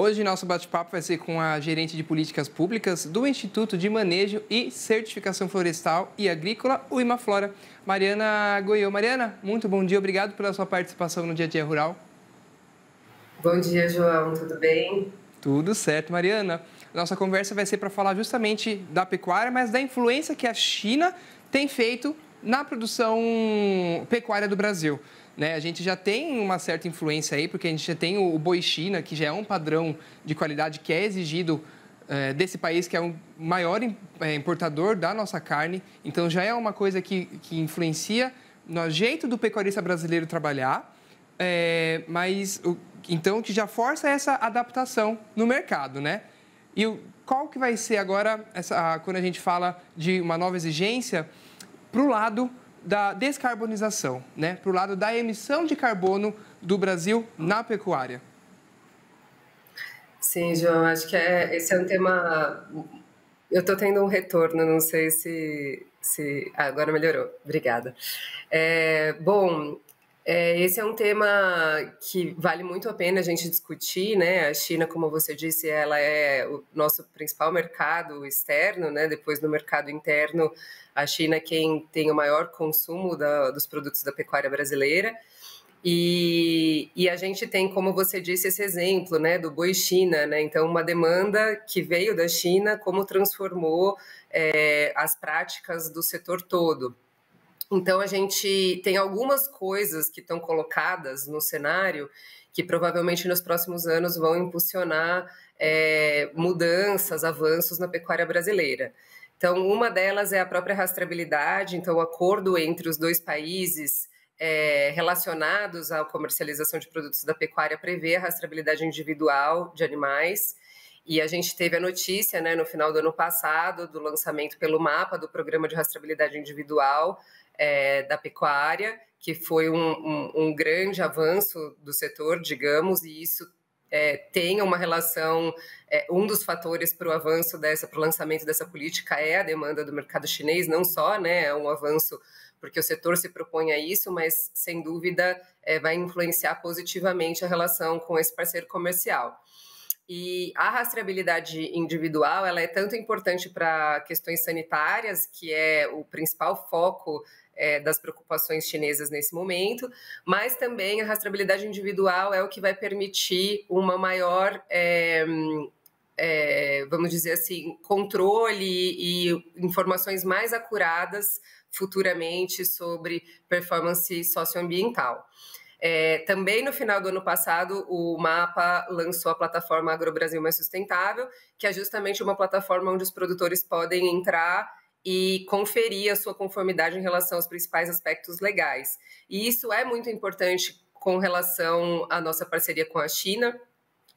Hoje nosso bate-papo vai ser com a gerente de políticas públicas do Instituto de Manejo e Certificação Florestal e Agrícola, o Imaflora, Mariana Goiô. Mariana, muito bom dia, obrigado pela sua participação no Dia a Dia Rural. Bom dia, João, tudo bem? Tudo certo, Mariana. Nossa conversa vai ser para falar justamente da pecuária, mas da influência que a China tem feito na produção pecuária do Brasil. Né? A gente já tem uma certa influência aí, porque a gente já tem o boi China, que já é um padrão de qualidade que é exigido desse país, que é o maior importador da nossa carne. Então, já é uma coisa que influencia no jeito do pecuarista brasileiro trabalhar, então, que já força essa adaptação no mercado, né? E qual que vai ser agora, quando a gente fala de uma nova exigência, para o lado da descarbonização, né? Para o lado da emissão de carbono do Brasil na pecuária? Sim, João, acho que esse é um tema... Eu estou tendo um retorno, não sei se... agora melhorou, obrigada. Esse é um tema que vale muito a pena a gente discutir, né? A China, como você disse, ela é o nosso principal mercado externo, né? Depois do mercado interno, a China é quem tem o maior consumo dos produtos da pecuária brasileira. E a gente tem, como você disse, esse exemplo, né, do boi China, né? Então, uma demanda que veio da China, como transformou as práticas do setor todo. Então, a gente tem algumas coisas que estão colocadas no cenário que provavelmente nos próximos anos vão impulsionar mudanças, avanços na pecuária brasileira. Então, uma delas é a própria rastreabilidade, então o acordo entre os dois países relacionados à comercialização de produtos da pecuária prevê a rastreabilidade individual de animais. E a gente teve a notícia, né, no final do ano passado, do lançamento pelo MAPA do Programa de Rastreabilidade Individual da pecuária, que foi um grande avanço do setor, digamos, e isso tem uma relação, um dos fatores para o avanço para o lançamento dessa política é a demanda do mercado chinês, não só, né, é um avanço porque o setor se propõe a isso, mas, sem dúvida, vai influenciar positivamente a relação com esse parceiro comercial. E a rastreabilidade individual, ela é tanto importante para questões sanitárias, que é o principal foco das preocupações chinesas nesse momento, mas também a rastreabilidade individual é o que vai permitir uma maior, vamos dizer assim, controle e informações mais acuradas futuramente sobre performance socioambiental. Também no final do ano passado, o MAPA lançou a plataforma AgroBrasil Mais Sustentável, que é justamente uma plataforma onde os produtores podem entrar e conferir a sua conformidade em relação aos principais aspectos legais. E isso é muito importante com relação à nossa parceria com a China,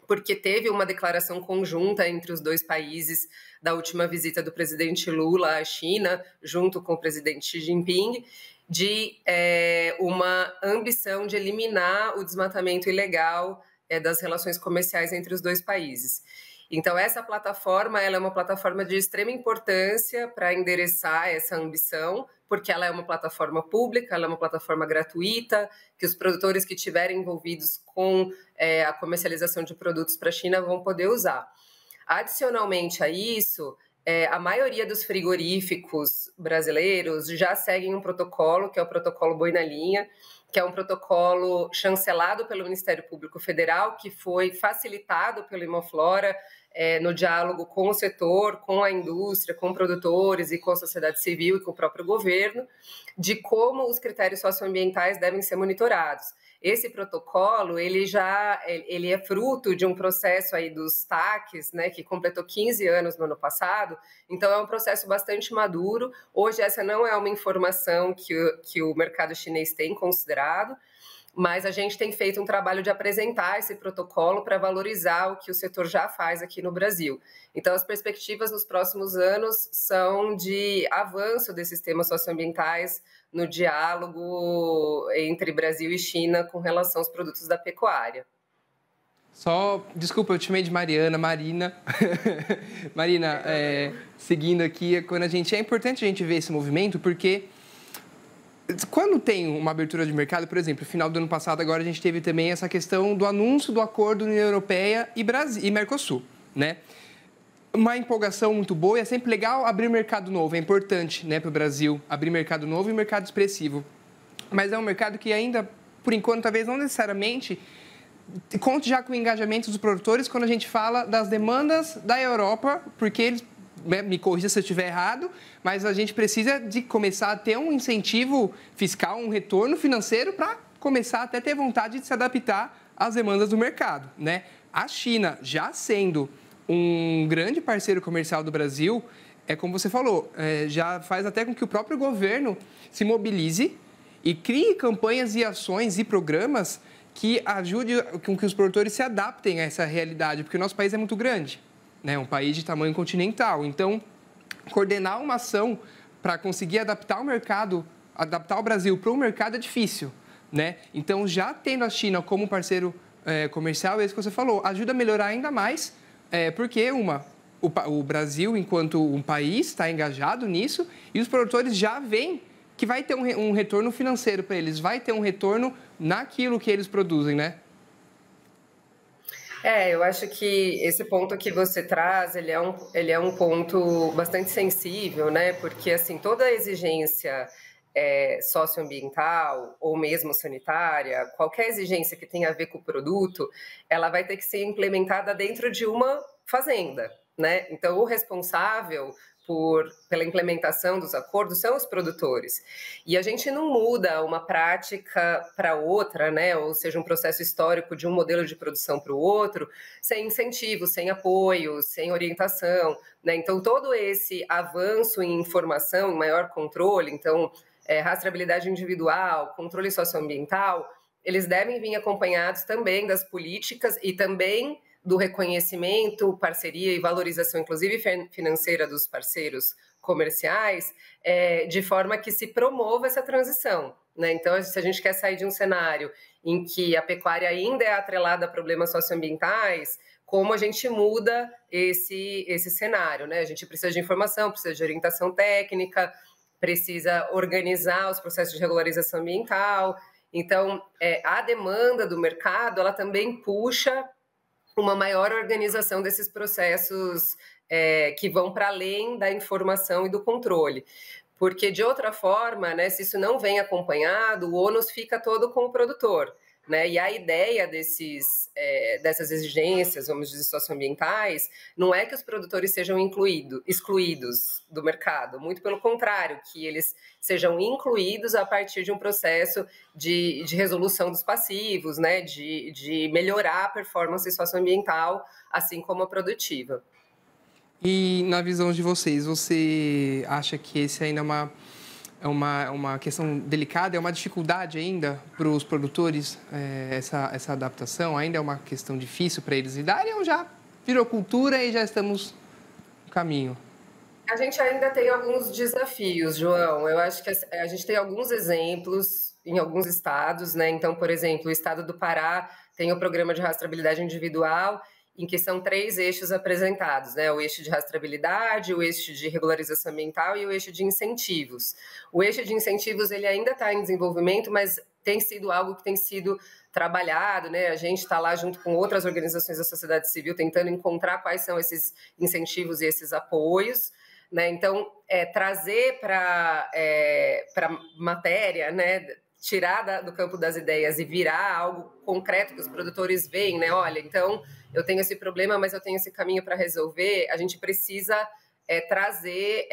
porque teve uma declaração conjunta entre os dois países da última visita do presidente Lula à China, junto com o presidente Xi Jinping, de uma ambição de eliminar o desmatamento ilegal das relações comerciais entre os dois países. Então, essa plataforma ela é uma plataforma de extrema importância para endereçar essa ambição, porque ela é uma plataforma pública, ela é uma plataforma gratuita, que os produtores que estiverem envolvidos com a comercialização de produtos para a China vão poder usar. Adicionalmente a isso, a maioria dos frigoríficos brasileiros já seguem um protocolo, que é o protocolo Boi na Linha, que é um protocolo chancelado pelo Ministério Público Federal, que foi facilitado pelo Imaflora no diálogo com o setor, com a indústria, com produtores e com a sociedade civil e com o próprio governo, de como os critérios socioambientais devem ser monitorados. Esse protocolo, ele é fruto de um processo aí dos TACs, né, que completou 15 anos no ano passado, então é um processo bastante maduro. Hoje essa não é uma informação que o mercado chinês tem considerado, mas a gente tem feito um trabalho de apresentar esse protocolo para valorizar o que o setor já faz aqui no Brasil. Então, as perspectivas nos próximos anos são de avanço desses temas socioambientais no diálogo entre Brasil e China com relação aos produtos da pecuária. Desculpa, eu te chamei de Marina. Marina, seguindo aqui, é importante a gente ver esse movimento, porque Quando tem uma abertura de mercado, por exemplo, no final do ano passado, agora a gente teve também essa questão do anúncio do acordo União Europeia e Mercosul, né? Uma empolgação muito boa e é sempre legal abrir mercado novo, é importante, né, para o Brasil abrir mercado novo e mercado expressivo. Mas é um mercado que ainda, por enquanto, talvez não necessariamente conte já com o engajamento dos produtores quando a gente fala das demandas da Europa, porque eles, me corrija se eu estiver errado, mas a gente precisa de começar a ter um incentivo fiscal, um retorno financeiro para começar até ter vontade de se adaptar às demandas do mercado, né? A China, já sendo um grande parceiro comercial do Brasil, é como você falou, já faz até com que o próprio governo se mobilize e crie campanhas e ações e programas que ajudem com que os produtores se adaptem a essa realidade, porque o nosso país é muito grande, né? Um país de tamanho continental. Então, coordenar uma ação para conseguir adaptar o mercado, adaptar o Brasil para o mercado é difícil, né? Então, já tendo a China como parceiro comercial, é isso que você falou, ajuda a melhorar ainda mais, porque o Brasil, enquanto um país, está engajado nisso e os produtores já veem que vai ter um retorno financeiro para eles, vai ter um retorno naquilo que eles produzem, né? Eu acho que esse ponto que você traz, ele é um ponto bastante sensível, né? Porque, assim, toda exigência socioambiental ou mesmo sanitária, qualquer exigência que tenha a ver com o produto, ela vai ter que ser implementada dentro de uma fazenda, né? Então, o responsável pela implementação dos acordos são os produtores. E a gente não muda uma prática para outra, né? Ou seja, um processo histórico de um modelo de produção para o outro, sem incentivo, sem apoio, sem orientação, né? Então, todo esse avanço em informação, em maior controle, então, rastreabilidade individual, controle socioambiental, eles devem vir acompanhados também das políticas e também do reconhecimento, parceria e valorização, inclusive financeira, dos parceiros comerciais, de forma que se promova essa transição, né? Então, se a gente quer sair de um cenário em que a pecuária ainda é atrelada a problemas socioambientais, como a gente muda esse cenário, né? A gente precisa de informação, precisa de orientação técnica, precisa organizar os processos de regularização ambiental. Então, a demanda do mercado, ela também puxa uma maior organização desses processos que vão para além da informação e do controle. Porque, de outra forma, né, se isso não vem acompanhado, o ônus fica todo com o produtor, né? E a ideia dessas exigências, vamos dizer, socioambientais, não é que os produtores sejam excluídos do mercado, muito pelo contrário, que eles sejam incluídos a partir de um processo de resolução dos passivos, né? De melhorar a performance socioambiental, assim como a produtiva. E na visão de vocês, você acha que esse ainda é uma questão delicada, é uma dificuldade ainda para os produtores, essa adaptação? Ainda é uma questão difícil para eles lidarem ou já virou cultura e já estamos no caminho? A gente ainda tem alguns desafios, João. Eu acho que a gente tem alguns exemplos em alguns estados, né? Então, por exemplo, o estado do Pará tem o programa de rastreabilidade individual, em que são 3 eixos apresentados, né? O eixo de rastreabilidade, o eixo de regularização ambiental e o eixo de incentivos. O eixo de incentivos, ele ainda está em desenvolvimento, mas tem sido algo que tem sido trabalhado, né? A gente está lá junto com outras organizações da sociedade civil tentando encontrar quais são esses incentivos e esses apoios, né? Então, trazer para matéria, né? Tirar do campo das ideias e virar algo concreto que os produtores veem, né? Olha, então eu tenho esse problema, mas eu tenho esse caminho para resolver. A gente precisa trazer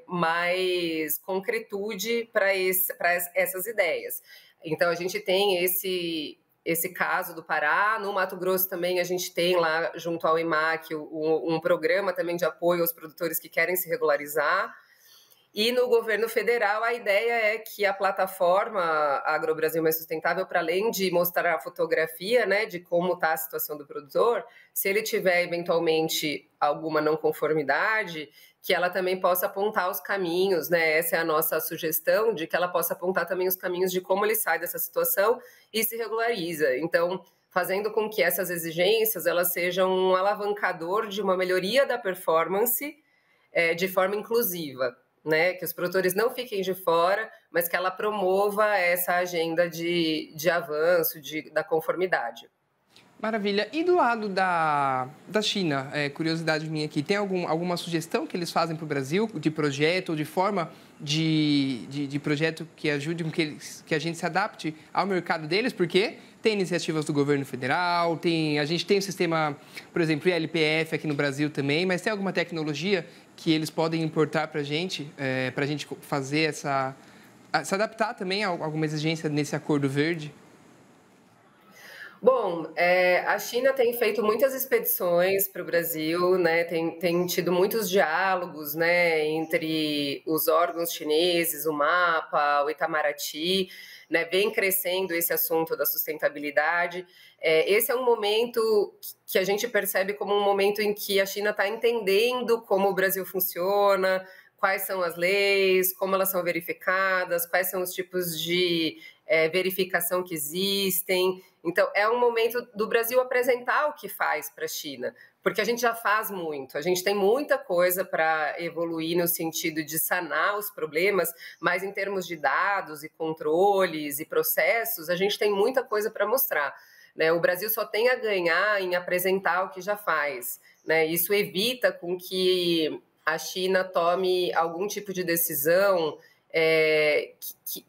mais concretude para essas ideias. Então, a gente tem esse caso do Pará. No Mato Grosso também a gente tem lá, junto ao IMAC, um programa também de apoio aos produtores que querem se regularizar. E no governo federal, a ideia é que a plataforma AgroBrasil Mais Sustentável, para além de mostrar a fotografia, né, de como está a situação do produtor, se ele tiver eventualmente alguma não conformidade, que ela também possa apontar os caminhos, né? Essa é a nossa sugestão, de que ela possa apontar também os caminhos de como ele sai dessa situação e se regulariza. Então, fazendo com que essas exigências elas sejam um alavancador de uma melhoria da performance de forma inclusiva, né? Que os produtores não fiquem de fora, mas que ela promova essa agenda de avanço, da conformidade. Maravilha. E do lado da China, curiosidade minha aqui, tem alguma sugestão que eles fazem para o Brasil, de projeto ou de forma de projeto que ajude com que a gente se adapte ao mercado deles? Porque tem iniciativas do governo federal, a gente tem o sistema, por exemplo, ILPF aqui no Brasil também, mas tem alguma tecnologia que eles podem importar para a gente fazer se adaptar também a alguma exigência nesse acordo verde? Bom, a China tem feito muitas expedições para o Brasil, né? Tem tido muitos diálogos, né, entre os órgãos chineses, o MAPA, o Itamaraty, né? Vem crescendo esse assunto da sustentabilidade. Esse é um momento que a gente percebe como um momento em que a China está entendendo como o Brasil funciona, quais são as leis, como elas são verificadas, quais são os tipos de verificação que existem. Então, é um momento do Brasil apresentar o que faz para a China, porque a gente já faz muito, a gente tem muita coisa para evoluir no sentido de sanar os problemas, mas em termos de dados e controles e processos, a gente tem muita coisa para mostrar, né? O Brasil só tem a ganhar em apresentar o que já faz, né? Isso evita com que a China tome algum tipo de decisão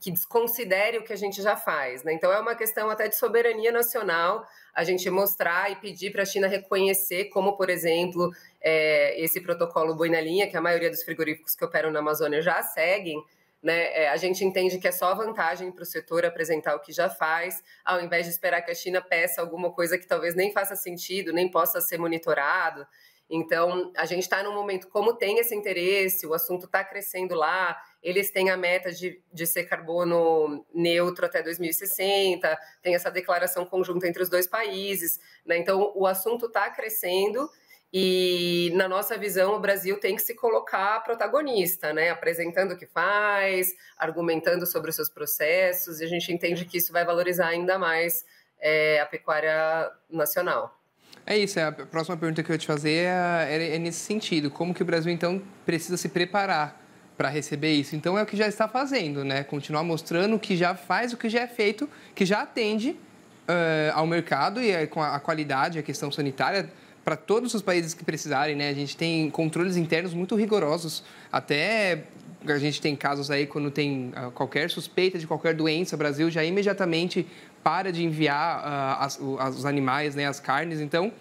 que desconsidere o que a gente já faz, né? Então, é uma questão até de soberania nacional a gente mostrar e pedir para a China reconhecer, como, por exemplo, esse protocolo Boi na Linha, que a maioria dos frigoríficos que operam na Amazônia já seguem, né? A gente entende que é só vantagem para o setor apresentar o que já faz, ao invés de esperar que a China peça alguma coisa que talvez nem faça sentido, nem possa ser monitorado. Então, a gente está num momento, como tem esse interesse, o assunto está crescendo lá, eles têm a meta de ser carbono neutro até 2060, tem essa declaração conjunta entre os dois países, né? Então, o assunto está crescendo e, na nossa visão, o Brasil tem que se colocar protagonista, né? Apresentando o que faz, argumentando sobre os seus processos, e a gente entende que isso vai valorizar ainda mais a pecuária nacional. É isso, a próxima pergunta que eu ia te fazer é nesse sentido. Como que o Brasil, então, precisa se preparar para receber isso? Então, é o que já está fazendo, né? Continuar mostrando o que já faz, o que já é feito, que já atende ao mercado e com a qualidade, a questão sanitária, para todos os países que precisarem, né? A gente tem controles internos muito rigorosos. Até a gente tem casos aí quando tem qualquer suspeita de qualquer doença, o Brasil já imediatamente para de enviar os animais, né, as carnes. Então,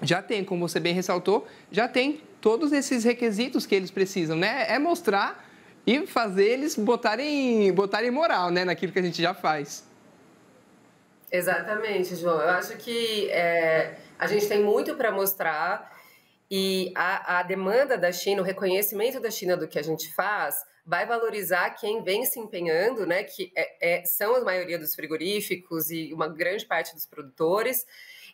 já tem, como você bem ressaltou, já tem todos esses requisitos que eles precisam, né? É mostrar e fazer eles botarem moral, né, naquilo que a gente já faz. Exatamente, João. Eu acho que a gente tem muito para mostrar e a demanda da China, o reconhecimento da China do que a gente faz, vai valorizar quem vem se empenhando, né? Que são a maioria dos frigoríficos e uma grande parte dos produtores.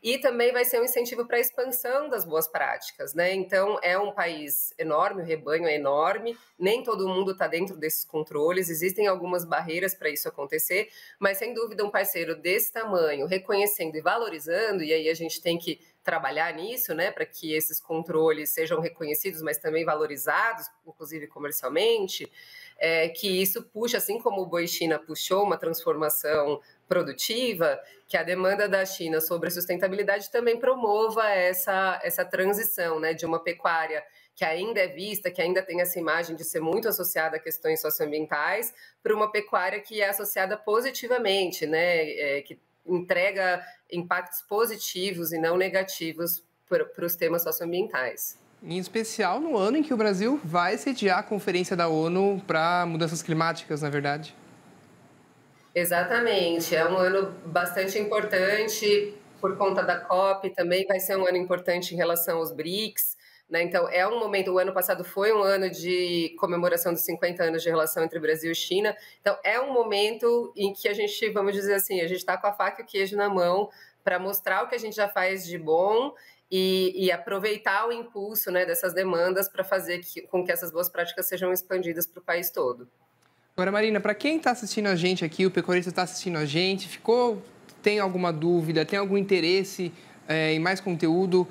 E também vai ser um incentivo para a expansão das boas práticas, né? Então, é um país enorme, o rebanho é enorme, nem todo mundo está dentro desses controles, existem algumas barreiras para isso acontecer, mas, sem dúvida, um parceiro desse tamanho, reconhecendo e valorizando, e aí a gente tem que trabalhar nisso, né, para que esses controles sejam reconhecidos, mas também valorizados, inclusive comercialmente, que isso puxa, assim como o Boi China puxou uma transformação produtiva, que a demanda da China sobre a sustentabilidade também promova essa transição, né, de uma pecuária que ainda é vista, que ainda tem essa imagem de ser muito associada a questões socioambientais, para uma pecuária que é associada positivamente, né, que entrega impactos positivos e não negativos para os temas socioambientais. Em especial no ano em que o Brasil vai sediar a Conferência da ONU para Mudanças Climáticas, na verdade. Exatamente, é um ano bastante importante por conta da COP, também vai ser um ano importante em relação aos BRICS, né? Então, é um momento, o ano passado foi um ano de comemoração dos 50 anos de relação entre Brasil e China, então é um momento em que a gente, vamos dizer assim, a gente está com a faca e o queijo na mão para mostrar o que a gente já faz de bom e aproveitar o impulso, né, dessas demandas para fazer com que essas boas práticas sejam expandidas para o país todo. Agora, Marina, para quem está assistindo a gente aqui, o pecuarista está assistindo a gente, tem alguma dúvida, tem algum interesse em mais conteúdo,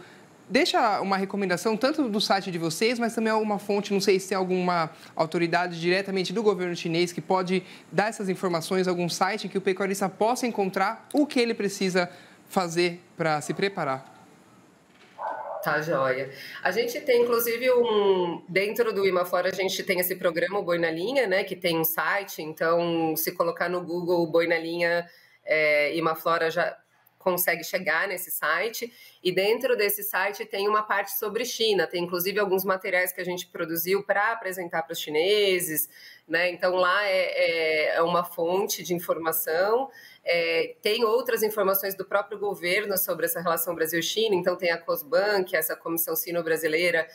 deixa uma recomendação tanto do site de vocês, mas também alguma fonte, não sei se tem alguma autoridade diretamente do governo chinês que pode dar essas informações, algum site em que o pecuarista possa encontrar o que ele precisa fazer para se preparar. Tá, joia. A gente tem, inclusive, dentro do Imaflora, a gente tem esse programa, o Boi na Linha, né, que tem um site, então, se colocar no Google Boi na Linha, Imaflora já consegue chegar nesse site, e dentro desse site tem uma parte sobre China, tem inclusive alguns materiais que a gente produziu para apresentar para os chineses, né? Então lá é uma fonte de informação, tem outras informações do próprio governo sobre essa relação Brasil-China, então tem a COSBAN, que é essa Comissão Sino-Brasileira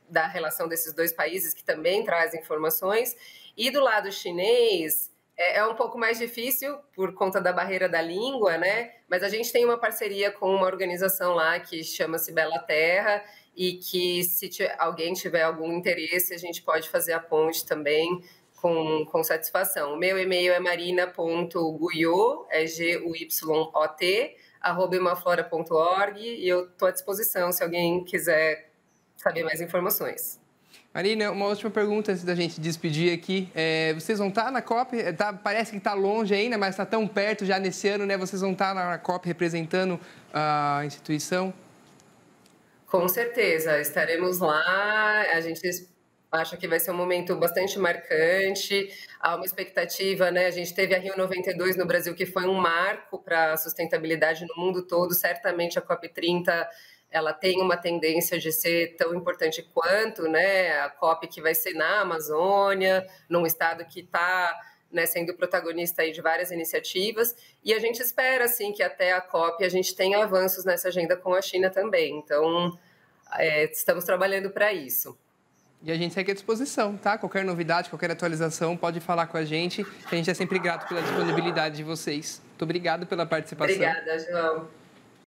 da relação desses dois países, que também traz informações, e do lado chinês, é um pouco mais difícil por conta da barreira da língua, né? Mas a gente tem uma parceria com uma organização lá que chama-se Bela Terra e que, se alguém tiver algum interesse, a gente pode fazer a ponte também com satisfação. O meu e-mail é marina.guyot, GUYOT, @imaflora.org, e eu estou à disposição se alguém quiser saber mais informações. Marina, uma última pergunta antes da gente despedir aqui. Vocês vão estar na COP? Parece que está longe ainda, mas está tão perto já nesse ano, né? Vocês vão estar na COP representando a instituição? Com certeza, estaremos lá. A gente acha que vai ser um momento bastante marcante. Há uma expectativa, né? A gente teve a Rio 92 no Brasil, que foi um marco para a sustentabilidade no mundo todo. Certamente a COP 30... ela tem uma tendência de ser tão importante quanto, né, a COP que vai ser na Amazônia, num estado que está, né, sendo protagonista aí de várias iniciativas, e a gente espera, assim, que até a COP a gente tenha avanços nessa agenda com a China também. Então, estamos trabalhando para isso. E a gente segue à disposição, tá? Qualquer novidade, qualquer atualização, pode falar com a gente. A gente é sempre grato pela disponibilidade de vocês. Muito obrigado pela participação. Obrigada, João.